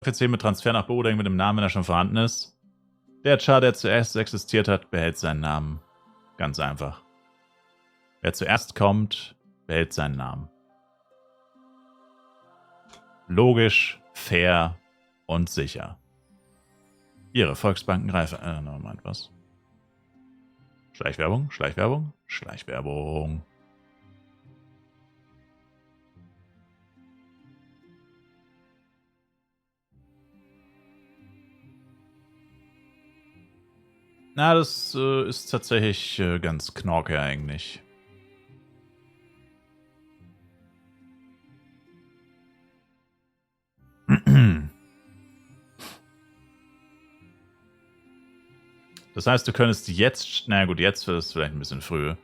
FEC mit Transfer nach Borodeng mit dem Namen, wenn er schon vorhanden ist. Der Char, der zuerst existiert hat, behält seinen Namen. Ganz einfach. Wer zuerst kommt, behält seinen Namen. Logisch, fair und sicher. Ihre Volksbankenreife. Moment, was? Schleichwerbung, Schleichwerbung, Schleichwerbung. Na, das ist tatsächlich ganz knorke eigentlich. Das heißt, du könntest jetzt, na gut, jetzt ist es vielleicht ein bisschen früh.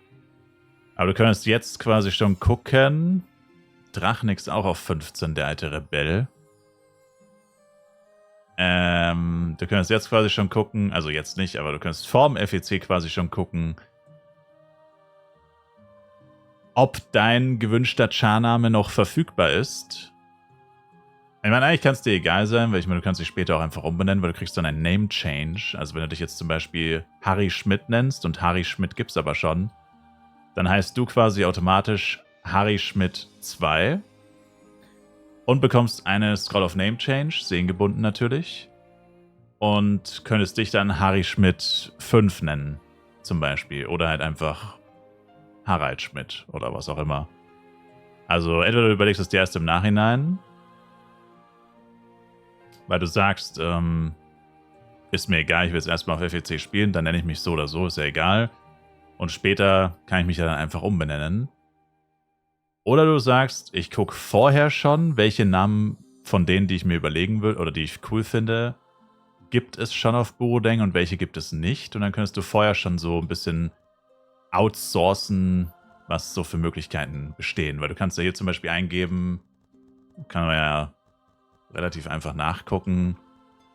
Aber du könntest jetzt quasi schon gucken. Drachnix auch auf 15, der alte Rebell. Du könntest jetzt quasi schon gucken, also jetzt nicht, aber du könntest vorm FEC quasi schon gucken, ob dein gewünschter Char-Name noch verfügbar ist. Ich meine, eigentlich kann es dir egal sein, weil ich meine, du kannst dich später auch einfach umbenennen, weil du kriegst dann einen Name-Change. Also wenn du dich jetzt zum Beispiel Harry Schmidt nennst und Harry Schmidt gibt's aber schon, dann heißt du quasi automatisch Harry Schmidt 2 und bekommst eine Scroll of Name Change, sehengebunden natürlich, und könntest dich dann Harry Schmidt 5 nennen, zum Beispiel. Oder halt einfach Harald Schmidt oder was auch immer. Also entweder du überlegst es dir erst im Nachhinein, weil du sagst, ist mir egal, ich will jetzt erstmal auf FEC spielen, dann nenne ich mich so oder so, ist ja egal. Und später kann ich mich ja dann einfach umbenennen. Oder du sagst, ich gucke vorher schon, welche Namen von denen, die ich mir überlegen will oder die ich cool finde, gibt es schon auf Borodeng und welche gibt es nicht. Und dann könntest du vorher schon so ein bisschen outsourcen, was so für Möglichkeiten bestehen. Weil du kannst ja hier zum Beispiel eingeben, kann man ja relativ einfach nachgucken.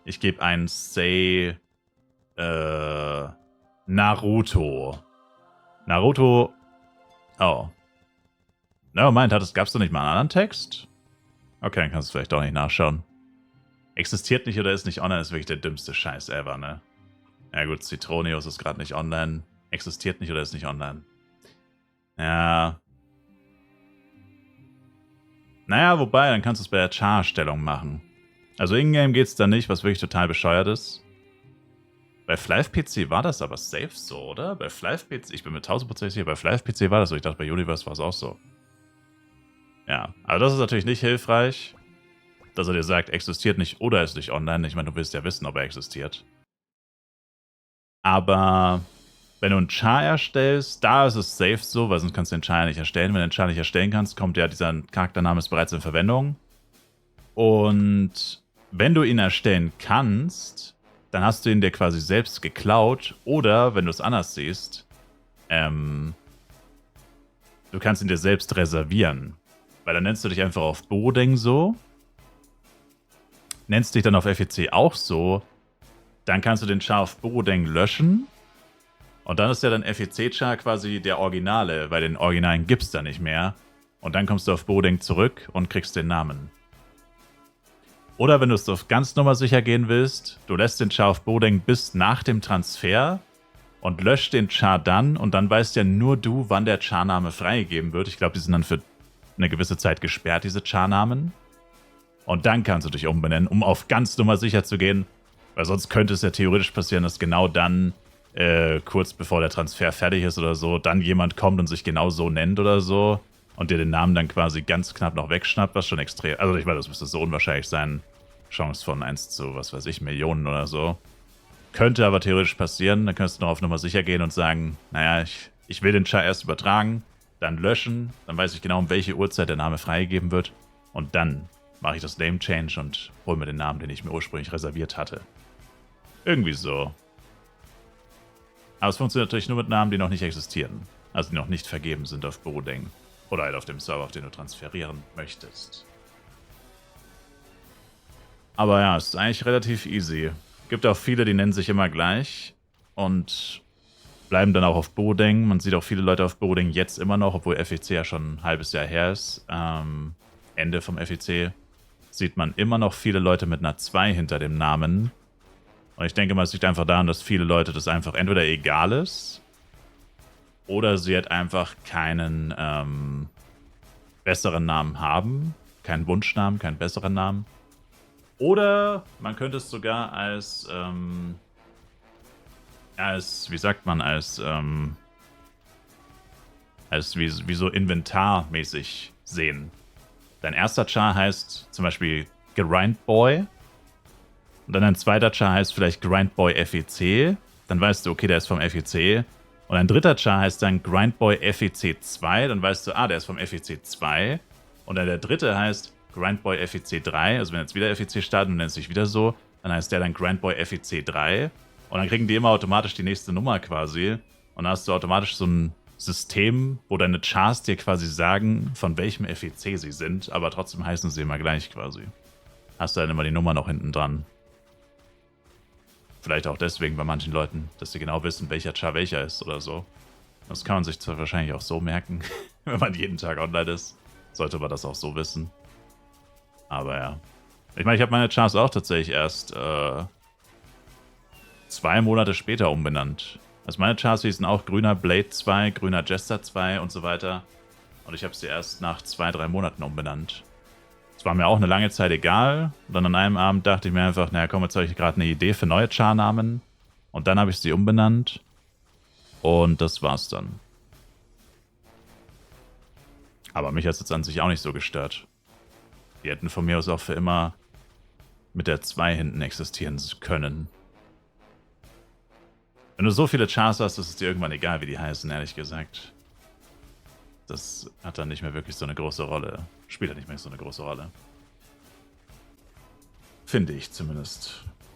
Ich gebe ein Say Naruto. Naruto. Oh. Nevermind, gab es da nicht mal einen anderen Text? Okay, dann kannst du vielleicht auch nicht nachschauen. Existiert nicht oder ist nicht online, ist wirklich der dümmste Scheiß ever, ne? Ja gut, Citronius ist gerade nicht online. Existiert nicht oder ist nicht online. Ja. Naja, wobei, dann kannst du es bei der Char-Stellung machen. Also in-game geht's da nicht, was wirklich total bescheuert ist. Bei FlivePC war das aber safe so, oder? Bei FlivePC, ich bin mit 1000% sicher, bei FlivePC war das so. Ich dachte, bei Universe war es auch so. Ja, also das ist natürlich nicht hilfreich, dass er dir sagt, existiert nicht oder ist nicht online. Ich meine, du willst ja wissen, ob er existiert. Aber wenn du einen Char erstellst, da ist es safe so, weil sonst kannst du den Char ja nicht erstellen. Wenn du den Char nicht erstellen kannst, kommt ja dieser Charaktername ist bereits in Verwendung. Und wenn du ihn erstellen kannst, dann hast du ihn dir quasi selbst geklaut. Oder, wenn du es anders siehst, du kannst ihn dir selbst reservieren. Weil dann nennst du dich einfach auf Borodeng so, nennst dich dann auf FEC auch so, dann kannst du den Char auf Borodeng löschen und dann ist ja dann FEC-Char quasi der Originale, weil den Originalen gibt es da nicht mehr. Und dann kommst du auf Borodeng zurück und kriegst den Namen. Oder wenn du es auf ganz Nummer sicher gehen willst, du lässt den Char auf Borodeng bis nach dem Transfer und löscht den Char dann und dann weißt ja nur du, wann der Char-Name freigegeben wird. Ich glaube, die sind dann für eine gewisse Zeit gesperrt, diese Char-Namen. Und dann kannst du dich umbenennen, um auf ganz Nummer sicher zu gehen, weil sonst könnte es ja theoretisch passieren, dass genau dann, kurz bevor der Transfer fertig ist oder so, dann jemand kommt und sich genau so nennt oder so und dir den Namen dann quasi ganz knapp noch wegschnappt, was schon extrem, also ich meine, das müsste so unwahrscheinlich sein, Chance von 1 zu, was weiß ich, Millionen oder so. Könnte aber theoretisch passieren, dann könntest du noch auf Nummer sicher gehen und sagen, naja, ich will den Char erst übertragen, dann löschen, dann weiß ich genau, um welche Uhrzeit der Name freigegeben wird und dann mache ich das Name Change und hole mir den Namen, den ich mir ursprünglich reserviert hatte. Irgendwie so. Aber es funktioniert natürlich nur mit Namen, die noch nicht existieren. Also die noch nicht vergeben sind auf Borodeng. Oder halt auf dem Server, auf den du transferieren möchtest. Aber ja, es ist eigentlich relativ easy. Gibt auch viele, die nennen sich immer gleich und bleiben dann auch auf Borodeng. Man sieht auch viele Leute auf Borodeng jetzt immer noch, obwohl FEC ja schon ein halbes Jahr her ist. Ende vom FEC. sieht man immer noch viele Leute mit einer 2 hinter dem Namen. Und ich denke mal, es liegt einfach daran, dass viele Leute das einfach entweder egal ist oder sie halt einfach keinen besseren Namen haben. Keinen Wunschnamen, keinen besseren Namen. Oder man könnte es sogar wie sagt man, als wie so inventarmäßig sehen. Dein erster Char heißt zum Beispiel Grindboy. Und dann dein zweiter Char heißt vielleicht Grindboy FEC. Dann weißt du, okay, der ist vom FEC. Und ein dritter Char heißt dann Grindboy FEC 2. Dann weißt du, der ist vom FEC 2. Und dann der dritte heißt Grindboy FEC 3. Also wenn jetzt wieder FEC startet und nennt sich wieder so, dann heißt der dann Grindboy FEC 3. Und dann kriegen die immer automatisch die nächste Nummer quasi. Und dann hast du automatisch so ein System, wo deine Chars dir quasi sagen, von welchem FEC sie sind, aber trotzdem heißen sie immer gleich quasi. Hast du dann immer die Nummer noch hinten dran. Vielleicht auch deswegen bei manchen Leuten, dass sie genau wissen, welcher Char welcher ist oder so. Das kann man sich zwar wahrscheinlich auch so merken, wenn man jeden Tag online ist. Sollte man das auch so wissen. Aber ja. Ich meine, ich habe meine Chars auch tatsächlich erst 2 Monate später umbenannt. Also meine Chars hießen auch grüner Blade 2, grüner Jester 2 und so weiter. Und ich habe sie erst nach 2, 3 Monaten umbenannt. Es war mir auch eine lange Zeit egal. Und dann an einem Abend dachte ich mir einfach, naja komm, jetzt habe ich gerade eine Idee für neue Char-Namen. Und dann habe ich sie umbenannt. Und das war's dann. Aber mich hat es jetzt an sich auch nicht so gestört. Die hätten von mir aus auch für immer mit der 2 hinten existieren können. Wenn du so viele Chars hast, ist es dir irgendwann egal, wie die heißen, ehrlich gesagt. Das hat dann nicht mehr wirklich so eine große Rolle. Spielt dann nicht mehr so eine große Rolle. Finde ich zumindest.